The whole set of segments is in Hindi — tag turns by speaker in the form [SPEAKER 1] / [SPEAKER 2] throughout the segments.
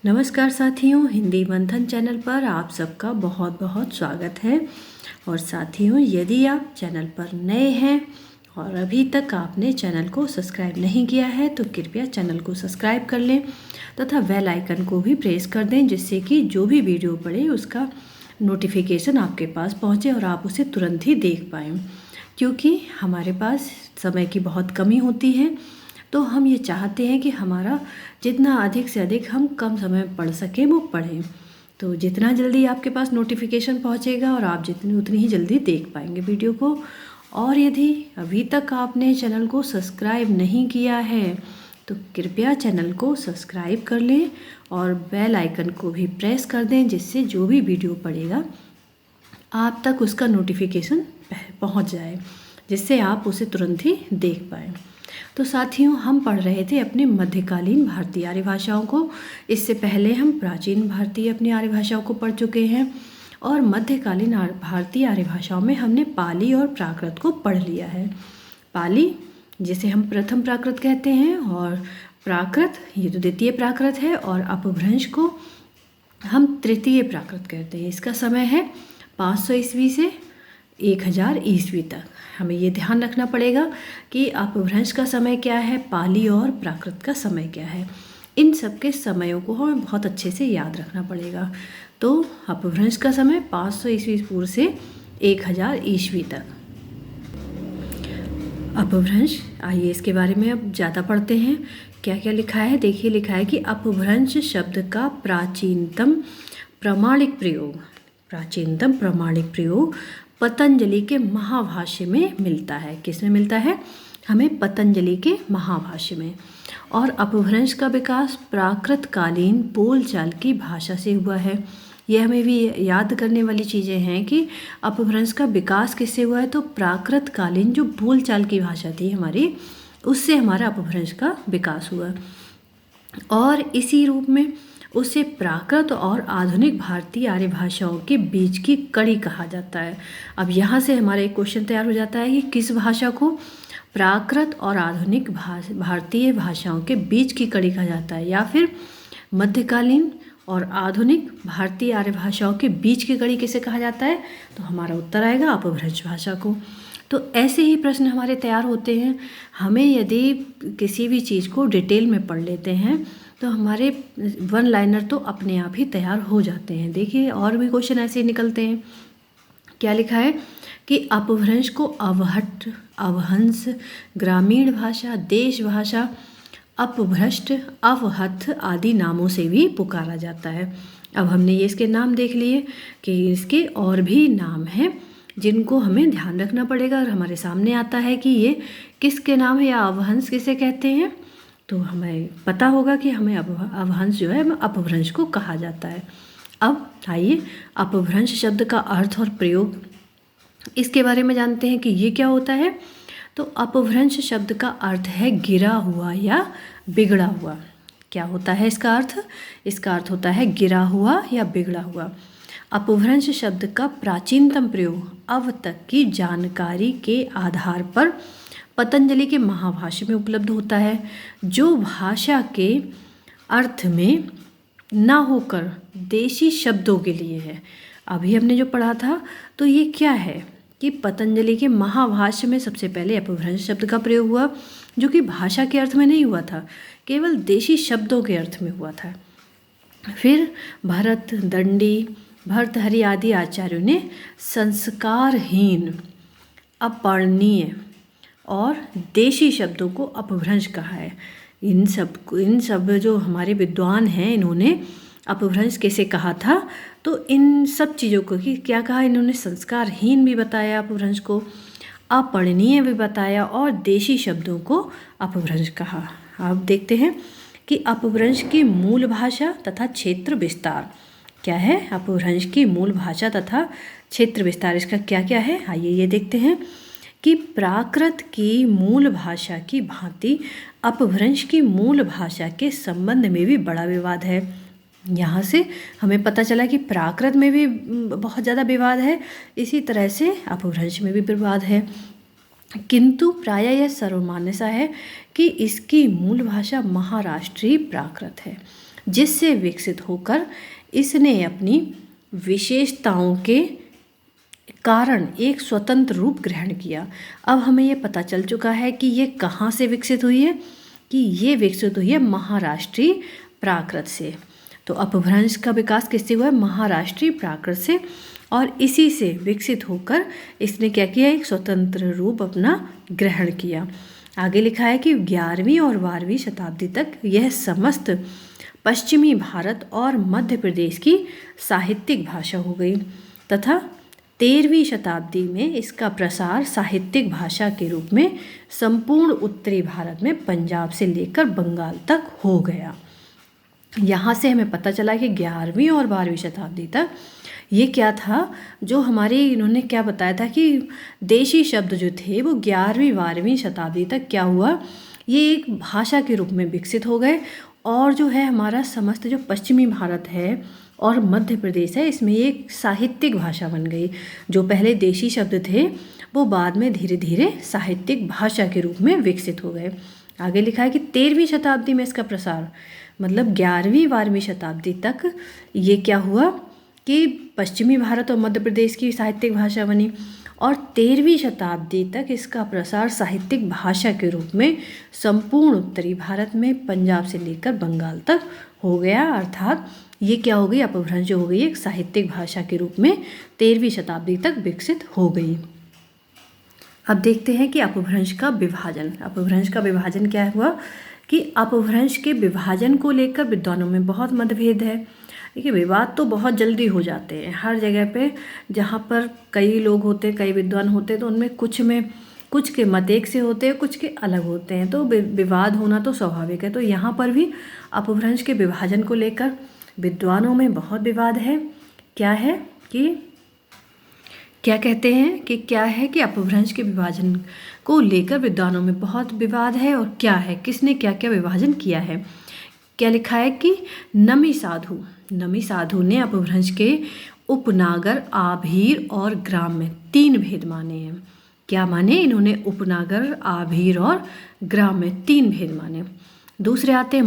[SPEAKER 1] नमस्कार साथियों, हिंदी मंथन चैनल पर आप सबका बहुत बहुत स्वागत है। और साथियों, यदि आप चैनल पर नए हैं और अभी तक आपने चैनल को सब्सक्राइब नहीं किया है तो कृपया चैनल को सब्सक्राइब कर लें तथा बेल आइकन को भी प्रेस कर दें, जिससे कि जो भी वीडियो पड़े उसका नोटिफिकेशन आपके पास पहुंचे और आप उसे तुरंत ही देख पाएँ। क्योंकि हमारे पास समय की बहुत कमी होती है, तो हम ये चाहते हैं कि हमारा जितना अधिक से अधिक हम कम समय में पढ़ सकें वो पढ़ें। तो जितना जल्दी आपके पास नोटिफिकेशन पहुंचेगा और आप उतनी ही जल्दी देख पाएंगे वीडियो को। और यदि अभी तक आपने चैनल को सब्सक्राइब नहीं किया है तो कृपया चैनल को सब्सक्राइब कर लें और बेल आइकन को भी प्रेस कर दें, जिससे जो भी वीडियो पड़ेगा आप तक उसका नोटिफिकेशन पहुंच जाए, जिससे आप उसे तुरंत ही देख पाएँ। तो साथियों, हम पढ़ रहे थे अपने मध्यकालीन भारतीय आर्य भाषाओं को। इससे पहले हम प्राचीन भारतीय अपनी आर्य भाषाओं को पढ़ चुके हैं और मध्यकालीन भारतीय आर्य भाषाओं में हमने पाली और प्राकृत को पढ़ लिया है। पाली जिसे हम प्रथम प्राकृत कहते हैं और प्राकृत ये तो द्वितीय प्राकृत है, और अपभ्रंश को हम तृतीय प्राकृत कहते हैं। इसका समय है 500 ईस्वी से 1000 ईस्वी तक। हमें ये ध्यान रखना पड़ेगा कि अपभ्रंश का समय क्या है, पाली और प्राकृत का समय क्या है। इन सब के समयों को हमें बहुत अच्छे से याद रखना पड़ेगा। तो अपभ्रंश का समय 500 ईस्वी पूर्व से 1000 ईस्वी तक। अपभ्रंश, आइए इसके बारे में अब ज़्यादा पढ़ते हैं। क्या क्या लिखा है देखिए। लिखा है कि अपभ्रंश शब्द का प्राचीनतम प्रमाणिक प्रयोग पतंजलि के महाभाष्य में मिलता है। किसमें मिलता है? हमें पतंजलि के महाभाष्य में। और अपभ्रंश का विकास प्राकृतकालीन बोलचाल की भाषा से हुआ है। यह हमें भी याद करने वाली चीज़ें हैं कि अपभ्रंश का विकास किससे हुआ है, तो प्राकृतकालीन जो बोलचाल की भाषा थी हमारी, उससे हमारा अपभ्रंश का विकास हुआ। और इसी रूप में उसे प्राकृत और आधुनिक भारतीय आर्य भाषाओं के बीच की कड़ी कहा जाता है। अब यहाँ से हमारा एक क्वेश्चन तैयार हो जाता है कि किस भाषा को प्राकृत और आधुनिक भारतीय भाषाओं के बीच की कड़ी कहा जाता है, या फिर मध्यकालीन और आधुनिक भारतीय आर्य भाषाओं के बीच की कड़ी किसे कहा जाता है? तो हमारा उत्तर आएगा अपभ्रंश भाषा को। तो ऐसे ही प्रश्न हमारे तैयार होते हैं। हमें यदि किसी भी चीज़ को डिटेल में पढ़ लेते हैं तो हमारे वन लाइनर तो अपने आप ही तैयार हो जाते हैं। देखिए, और भी क्वेश्चन ऐसे ही निकलते हैं। क्या लिखा है कि अपभ्रंश को अवहट्ट, अवहंस, ग्रामीण भाषा, देश भाषा, अपभ्रष्ट, अवहथ आदि नामों से भी पुकारा जाता है। अब हमने ये इसके नाम देख लिए कि इसके और भी नाम हैं जिनको हमें ध्यान रखना पड़ेगा। और हमारे सामने आता है कि ये किसके नाम है या अवहंस किसे कहते हैं, तो हमें पता होगा कि हमें अपभ्रंश जो है अपभ्रंश को कहा जाता है। अब आइए अपभ्रंश शब्द का अर्थ और प्रयोग इसके बारे में जानते हैं कि ये क्या होता है। तो अपभ्रंश शब्द का अर्थ है गिरा हुआ या बिगड़ा हुआ। क्या होता है इसका अर्थ? इसका अर्थ होता है गिरा हुआ या बिगड़ा हुआ। अपभ्रंश शब्द का प्राचीनतम प्रयोग अब तक की जानकारी के आधार पर पतंजलि के महाभाष्य में उपलब्ध होता है, जो भाषा के अर्थ में न होकर देशी शब्दों के लिए है। अभी हमने जो पढ़ा था तो ये क्या है कि पतंजलि के महाभाष्य में सबसे पहले अपभ्रंश शब्द का प्रयोग हुआ, जो कि भाषा के अर्थ में नहीं हुआ था, केवल देशी शब्दों के अर्थ में हुआ था। फिर भरत, दंडी, भर्तहरि आदि आचार्यों ने संस्कारहीन, अपरणीय और देशी शब्दों को अपभ्रंश कहा है। इन सब जो हमारे विद्वान हैं, इन्होंने अपभ्रंश कैसे कहा था, तो इन सब चीज़ों को क्या कहा इन्होंने? संस्कारहीन भी बताया अपभ्रंश को, अपरणीय भी बताया और देशी शब्दों को अपभ्रंश कहा। अब देखते हैं कि अपभ्रंश की मूल भाषा तथा क्षेत्र विस्तार क्या है। अपभ्रंश की मूल भाषा तथा क्षेत्र विस्तार इसका क्या क्या है, आइए ये देखते हैं कि प्राकृत की मूल भाषा की भांति अपभ्रंश की मूल भाषा के संबंध में भी बड़ा विवाद है। यहाँ से हमें पता चला कि प्राकृत में भी बहुत ज़्यादा विवाद है, इसी तरह से अपभ्रंश में भी विवाद है। किंतु प्रायः यह सर्वमान्य सा है कि इसकी मूल भाषा महाराष्ट्रीय प्राकृत है। जिससे विकसित होकर इसने अपनी विशेषताओं के कारण एक स्वतंत्र रूप ग्रहण किया। अब हमें ये पता चल चुका है कि ये कहाँ से विकसित हुई है, कि ये विकसित हुई है महाराष्ट्रीय प्राकृत से। तो अपभ्रंश का विकास किससे हुआ है? महाराष्ट्रीय प्राकृत से, और इसी से विकसित होकर इसने क्या किया? एक स्वतंत्र रूप अपना ग्रहण किया। आगे लिखा है कि 11वीं और 12वीं शताब्दी तक यह समस्त पश्चिमी भारत और मध्य प्रदेश की साहित्यिक भाषा हो गई, तथा 13वीं शताब्दी में इसका प्रसार साहित्यिक भाषा के रूप में संपूर्ण उत्तरी भारत में पंजाब से लेकर बंगाल तक हो गया। यहाँ से हमें पता चला कि 11वीं और 12वीं शताब्दी तक ये क्या था, जो हमारे इन्होंने क्या बताया था कि देशी शब्द जो थे वो 11वीं 12वीं शताब्दी तक क्या हुआ, ये एक भाषा के रूप में विकसित हो गए। और जो है हमारा समस्त जो पश्चिमी भारत है और मध्य प्रदेश है, इसमें एक साहित्यिक भाषा बन गई। जो पहले देशी शब्द थे वो बाद में धीरे धीरे साहित्यिक भाषा के रूप में विकसित हो गए। आगे लिखा है कि 13वीं शताब्दी में इसका प्रसार, मतलब 11वीं 12वीं शताब्दी तक ये क्या हुआ कि पश्चिमी भारत और मध्य प्रदेश की साहित्यिक भाषा बनी, और 13वीं शताब्दी तक इसका प्रसार साहित्यिक भाषा के रूप में संपूर्ण उत्तरी भारत में पंजाब से लेकर बंगाल तक हो गया। अर्थात ये क्या हो गई? अपभ्रंश जो हो गई एक साहित्यिक भाषा के रूप में 13वीं शताब्दी तक विकसित हो गई। अब देखते हैं कि अपभ्रंश का विभाजन। अपभ्रंश का विभाजन क्या हुआ कि अपभ्रंश के विभाजन को लेकर विद्वानों में बहुत मतभेद है। देखिए, विवाद तो बहुत जल्दी हो जाते हैं हर जगह पे, जहाँ पर कई लोग होते, कई विद्वान होते, तो उनमें कुछ के मत एक से होते हैं, कुछ के अलग होते हैं, तो विवाद होना तो स्वाभाविक है। तो यहाँ पर भी अपभ्रंश के विभाजन को लेकर विद्वानों में बहुत विवाद है। क्या है कि क्या कहते हैं कि क्या है कि अपभ्रंश के विभाजन को लेकर विद्वानों में बहुत विवाद है, और क्या है, किसने क्या क्या विभाजन किया है। क्या लिखा है कि नमी साधु ने अपभ्रंश के उपनागर, आभीर और ग्राम में 3 भेद माने हैं। क्या माने? इन्होंने उपनागर, आभीर और ग्राम में 3 भेद माने। दूसरे आते हैं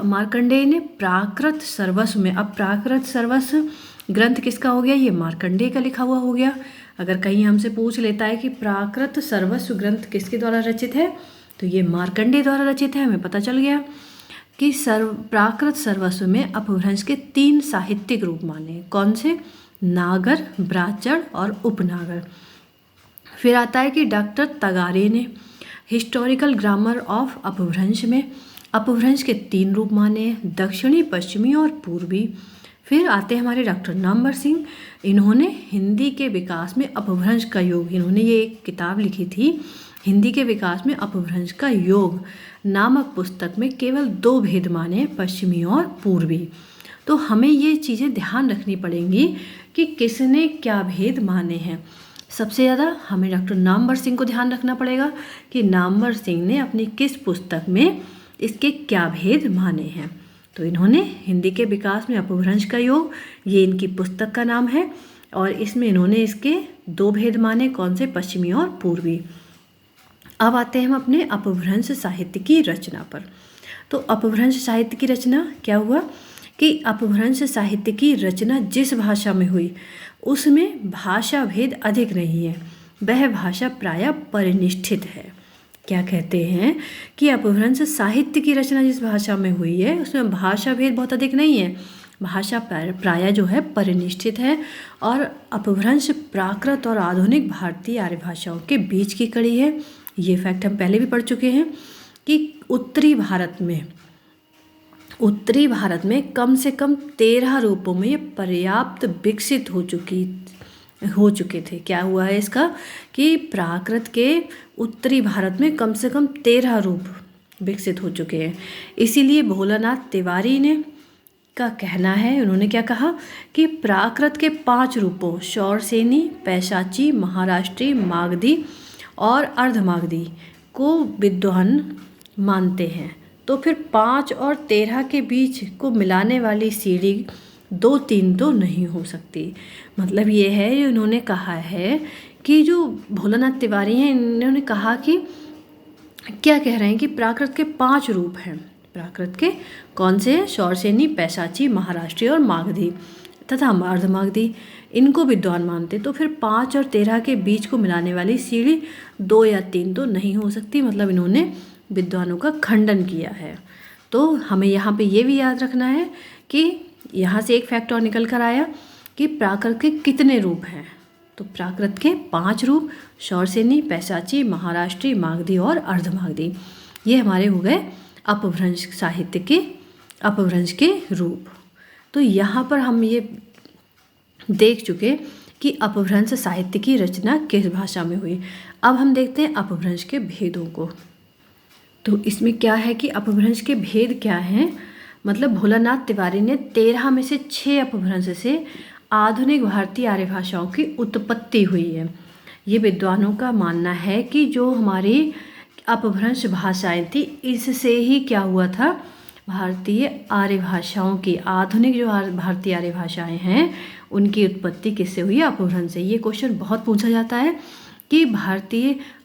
[SPEAKER 1] मार्कंडेय ने प्राकृत सर्वस्व में, अब प्राकृत सर्वस्व ग्रंथ किसका हो गया? ये मार्कंडेय का लिखा हुआ हो गया। अगर कहीं हमसे पूछ लेता है कि प्राकृत सर्वस्व ग्रंथ किसके द्वारा रचित है, तो ये मार्कंडेय द्वारा रचित है। हमें पता चल गया कि प्राकृत सर्वस्व में अपभ्रंश के 3 साहित्यिक रूप माने। कौन से? नागर, ब्राह्मण और उपनागर। फिर आता है कि डॉक्टर तगारे ने हिस्टोरिकल ग्रामर ऑफ अपभ्रंश में अपभ्रंश के 3 रूप माने, दक्षिणी, पश्चिमी और पूर्वी। फिर आते हैं हमारे डॉक्टर नामवर सिंह, इन्होंने हिंदी के विकास में अपभ्रंश का योग, इन्होंने ये एक किताब लिखी थी, हिंदी के विकास में अपभ्रंश का योग नामक पुस्तक में केवल 2 भेद माने, पश्चिमी और पूर्वी। तो हमें ये चीज़ें ध्यान रखनी पड़ेंगी कि किसने क्या भेद माने हैं। सबसे ज़्यादा हमें डॉक्टर नामवर सिंह को ध्यान रखना पड़ेगा कि नामवर सिंह ने अपनी किस पुस्तक में इसके क्या भेद माने हैं। तो इन्होंने हिंदी के विकास में अपभ्रंश का योग, ये इनकी पुस्तक का नाम है, और इसमें इन्होंने इसके 2 भेद माने। कौन से? पश्चिमी और पूर्वी। अब आते हैं हम अपने अपभ्रंश साहित्य की रचना पर। तो अपभ्रंश साहित्य की रचना क्या हुआ कि अपभ्रंश साहित्य की रचना जिस भाषा में हुई उसमें भाषा भेद अधिक नहीं है, वह भाषा प्रायः परिनिष्ठित है। क्या कहते हैं कि अपभ्रंश साहित्य की रचना जिस भाषा में हुई है उसमें भाषा भेद बहुत अधिक नहीं है, भाषा प्रायः जो है परिनिष्ठित है। और अपभ्रंश प्राकृत और आधुनिक भारतीय आर्य भाषाओं के बीच की कड़ी है। ये फैक्ट हम पहले भी पढ़ चुके हैं कि उत्तरी भारत में कम से कम 13 रूपों में ये पर्याप्त विकसित हो चुके थे। क्या हुआ है इसका कि प्राकृत के उत्तरी भारत में कम से कम 13 रूप विकसित हो चुके हैं। इसीलिए भोलानाथ तिवारी ने का कहना है, उन्होंने क्या कहा कि प्राकृत के 5 रूपों शौरसेनी, पैशाची, महाराष्ट्री, मागधी और अर्धमागधी को विद्वान मानते हैं। तो फिर 5 और 13 के बीच को मिलाने वाली सीढ़ी 2 3 तो नहीं हो सकती। मतलब ये है, इन्होंने कहा है कि जो भोलानाथ तिवारी हैं इन्होंने कहा कि क्या कह रहे हैं कि प्राकृत के 5 रूप हैं, प्राकृत के कौन से हैं? शौरसेनी, पैशाची, महाराष्ट्री और मागधी तथा अर्धमागधी, इनको विद्वान मानते। तो फिर 5 और 13 के बीच को मिलाने वाली सीढ़ी 2 या 3 तो नहीं हो सकती, मतलब इन्होंने विद्वानों का खंडन किया है। तो हमें यहाँ पे ये भी याद रखना है कि यहाँ से एक फैक्ट और निकल कर आया कि प्राकृत के कितने रूप हैं। तो प्राकृत के 5 रूप, शौरसेनी, पैशाची, महाराष्ट्री, मागधी और अर्धमागधी, ये हमारे हो गए अपभ्रंश साहित्य के अपभ्रंश के रूप। तो यहाँ पर हम ये देख चुके कि अपभ्रंश साहित्य की रचना किस भाषा में हुई। अब हम देखते हैं अपभ्रंश के भेदों को। तो इसमें क्या है कि अपभ्रंश के भेद क्या हैं, मतलब भोलानाथ तिवारी ने 13 में से 6 अपभ्रंश से आधुनिक भारतीय आर्य भाषाओं की उत्पत्ति हुई है। ये विद्वानों का मानना है कि जो हमारी अपभ्रंश भाषाएं थी, इससे ही क्या हुआ था, भारतीय आर्य भाषाओं की, आधुनिक जो भारतीय आर्य भाषाएं हैं उनकी उत्पत्ति किससे हुई? अपभ्रंश से। ये क्वेश्चन बहुत पूछा जाता है कि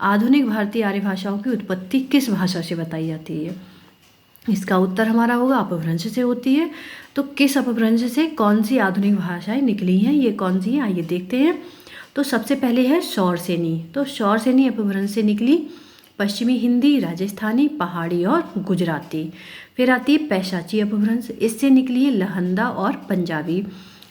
[SPEAKER 1] आधुनिक भारतीय आर्य भाषाओं की उत्पत्ति किस भाषा से बताई जाती है। इसका उत्तर हमारा होगा अपभ्रंश से होती है। तो किस अपभ्रंश से कौन सी आधुनिक भाषाएं निकली हैं, ये कौन सी हैं, आइए देखते हैं। तो सबसे पहले है शौरसेनी। तो शौरसेनी अपभ्रंश से निकली पश्चिमी हिंदी, राजस्थानी, पहाड़ी और गुजराती। फिर आती है पैशाची अपभ्रंश, इससे निकली है लहंदा और पंजाबी।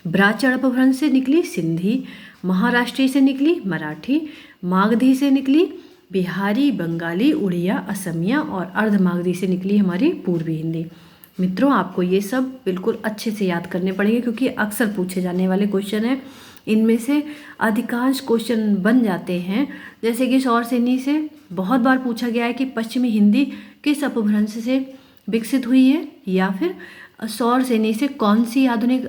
[SPEAKER 1] ब्राह्मण अपभ्रंश से निकली सिंधी। महाराष्ट्री से निकली मराठी। मागधी से निकली बिहारी, बंगाली, उड़िया, असमिया और अर्धमागधी से निकली हमारी पूर्वी हिंदी। मित्रों, आपको ये सब बिल्कुल अच्छे से याद करने पड़ेंगे क्योंकि अक्सर पूछे जाने वाले क्वेश्चन हैं। इनमें से अधिकांश क्वेश्चन बन जाते हैं, जैसे कि शौरसेनी से बहुत बार पूछा गया है कि पश्चिमी हिंदी किस अपभ्रंश से विकसित हुई है, या फिर शौरसेनी से कौन सी आधुनिक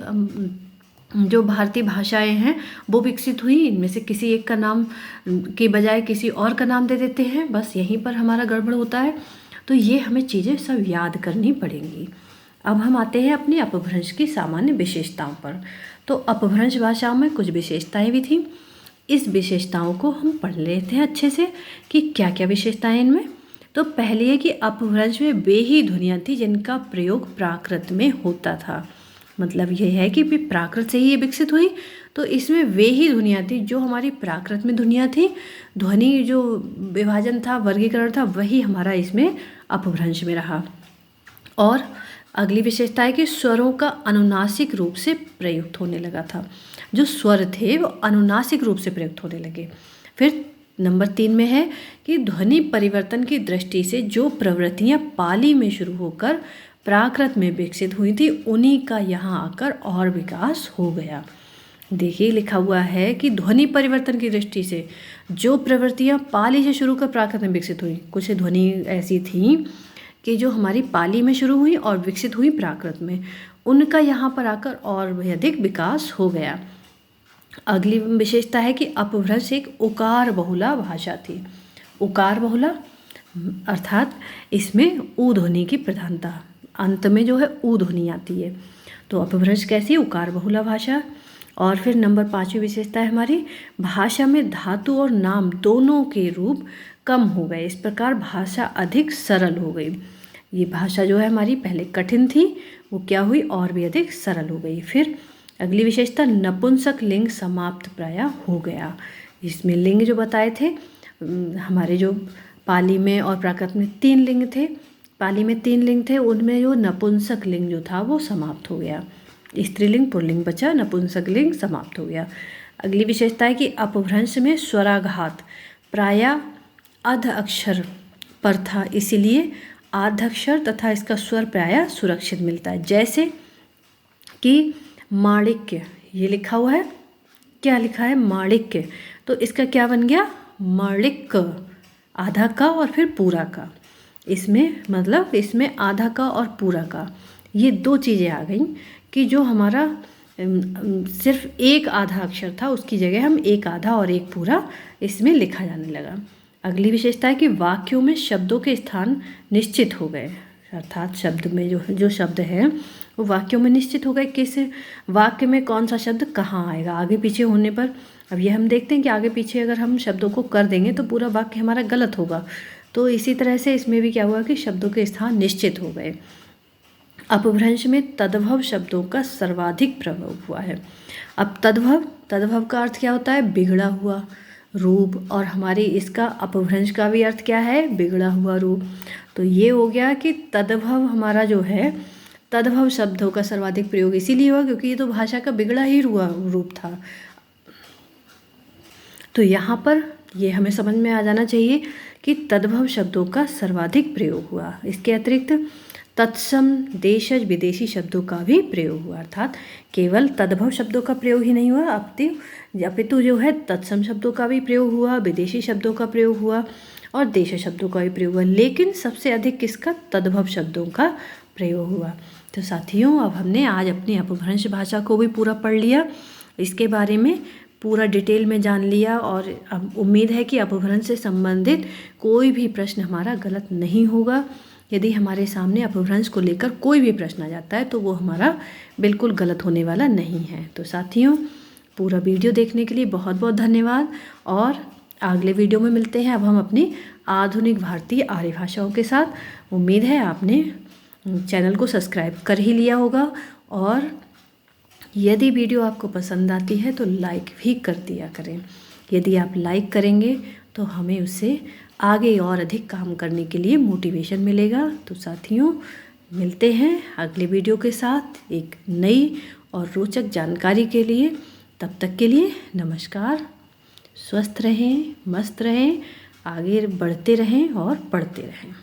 [SPEAKER 1] जो भारतीय भाषाएं हैं वो विकसित हुई। इनमें से किसी एक का नाम के बजाय किसी और का नाम दे देते हैं, बस यहीं पर हमारा गड़बड़ होता है। तो ये हमें चीज़ें सब याद करनी पड़ेंगी। अब हम आते हैं अपनी अपभ्रंश की सामान्य विशेषताओं पर। तो अपभ्रंश भाषाओं में कुछ विशेषताएं भी थीं। इस विशेषताओं को हम पढ़ लेते हैं अच्छे से कि क्या क्या विशेषताएं इनमें। तो पहली है कि अपभ्रंश में वे ही ध्वनियाँ थी जिनका प्रयोग प्राकृत में होता था। मतलब यह है कि प्राकृत से ही ये विकसित हुई, तो इसमें वे ही ध्वनियाँ थी जो हमारी प्राकृत में ध्वनियाँ थी। ध्वनि जो विभाजन था, वर्गीकरण था, वही हमारा इसमें अपभ्रंश में रहा। और अगली विशेषता है कि स्वरों का अनुनासिक रूप से प्रयुक्त होने लगा था। जो स्वर थे वो अनुनासिक रूप से प्रयुक्त होने लगे। फिर नंबर 3 में है कि ध्वनि परिवर्तन की दृष्टि से जो प्रवृत्तियाँ पाली में शुरू होकर प्राकृत में विकसित हुई थी, उन्हीं का यहाँ आकर और विकास हो गया। देखिए लिखा हुआ है कि ध्वनि परिवर्तन की दृष्टि से जो प्रवृत्तियाँ पाली से शुरू कर प्राकृत में विकसित हुई, कुछ ध्वनि ऐसी थी कि जो हमारी पाली में शुरू हुई और विकसित हुई प्राकृत में, उनका यहाँ पर आकर और भी अधिक विकास हो गया। अगली विशेषता है कि अपभ्रंश एक उकार बहुला भाषा थी। उकार बहुला अर्थात इसमें ऊ ध्वनि की प्रधानता, अंत में जो है ऊ ध्वनि आती है। तो अपभ्रंश कैसी? उकार बहुला भाषा। और फिर नंबर 5वीं विशेषता है हमारी, भाषा में धातु और नाम दोनों के रूप कम हो गए। इस प्रकार भाषा अधिक सरल हो गई। ये भाषा जो है हमारी पहले कठिन थी, वो क्या हुई? और भी अधिक सरल हो गई। फिर अगली विशेषता, नपुंसक लिंग समाप्त प्राय हो गया। इसमें लिंग जो बताए थे हमारे जो पाली में और प्राकृत में 3 लिंग थे, पाली में 3 लिंग थे, उनमें जो नपुंसक लिंग जो था वो समाप्त हो गया। स्त्रीलिंग पुल्लिंग बचा, नपुंसक लिंग समाप्त हो गया। अगली विशेषता है कि अपभ्रंश में स्वराघात प्राय अध अक्षर पर था, इसीलिए आद्यक्षर तथा इसका स्वर प्राय सुरक्षित मिलता है। जैसे कि माणिक्य, ये लिखा हुआ है, क्या लिखा है? माणिक्य। तो इसका क्या बन गया? माणिक, आधा का और फिर पूरा का। इसमें मतलब इसमें आधा का और पूरा का, ये 2 चीज़ें आ गई कि जो हमारा सिर्फ एक आधा अक्षर था उसकी जगह हम एक आधा और एक पूरा इसमें लिखा जाने लगा। अगली विशेषता है कि वाक्यों में शब्दों के स्थान निश्चित हो गए, अर्थात शब्द में जो शब्द हैं वो वाक्यों में निश्चित हो गए। किस वाक्य में कौन सा शब्द कहाँ आएगा आगे पीछे होने पर। अब ये हम देखते हैं कि आगे पीछे अगर हम शब्दों को कर देंगे तो पूरा वाक्य हमारा गलत होगा। तो इसी तरह से इसमें भी क्या हुआ कि शब्दों के स्थान निश्चित हो गए। अपभ्रंश में तद्भव शब्दों का सर्वाधिक प्रयोग हुआ है। अब तद्भव का अर्थ क्या होता है? बिगड़ा हुआ रूप, और हमारी इसका अपभ्रंश का भी अर्थ क्या है? बिगड़ा हुआ रूप। तो ये हो गया कि तद्भव हमारा जो है, तद्भव शब्दों का सर्वाधिक प्रयोग इसीलिए हुआ क्योंकि ये तो भाषा का बिगड़ा ही हुआ रूप था। तो यहाँ पर ये हमें समझ में आ जाना चाहिए कि तद्भव शब्दों का सर्वाधिक प्रयोग हुआ। इसके अतिरिक्त तत्सम देशज विदेशी शब्दों का भी प्रयोग हुआ, अर्थात केवल तद्भव शब्दों का प्रयोग ही नहीं हुआ, अपितु जो है तत्सम शब्दों का भी प्रयोग हुआ, विदेशी शब्दों का प्रयोग हुआ और देश शब्दों का भी प्रयोग हुआ, लेकिन सबसे अधिक किसका? तद्भव शब्दों का प्रयोग हुआ। तो साथियों, अब हमने आज अपनी अपभ्रंश भाषा को भी पूरा पढ़ लिया, इसके बारे में पूरा डिटेल में जान लिया, और अब उम्मीद है कि अपभ्रंश से संबंधित कोई भी प्रश्न हमारा गलत नहीं होगा। यदि हमारे सामने अपभ्रंश को लेकर कोई भी प्रश्न आ जाता है तो वो हमारा बिल्कुल गलत होने वाला नहीं है। तो साथियों, पूरा वीडियो देखने के लिए बहुत बहुत धन्यवाद, और अगले वीडियो में मिलते हैं। अब हम अपनी आधुनिक भारतीय आर्य भाषाओं के साथ। उम्मीद है आपने चैनल को सब्सक्राइब कर ही लिया होगा, और यदि वीडियो आपको पसंद आती है तो लाइक भी कर दिया करें। यदि आप लाइक करेंगे तो हमें उससे आगे और अधिक काम करने के लिए मोटिवेशन मिलेगा। तो साथियों, मिलते हैं अगले वीडियो के साथ एक नई और रोचक जानकारी के लिए। तब तक के लिए नमस्कार। स्वस्थ रहें, मस्त रहें, आगे बढ़ते रहें और पढ़ते रहें।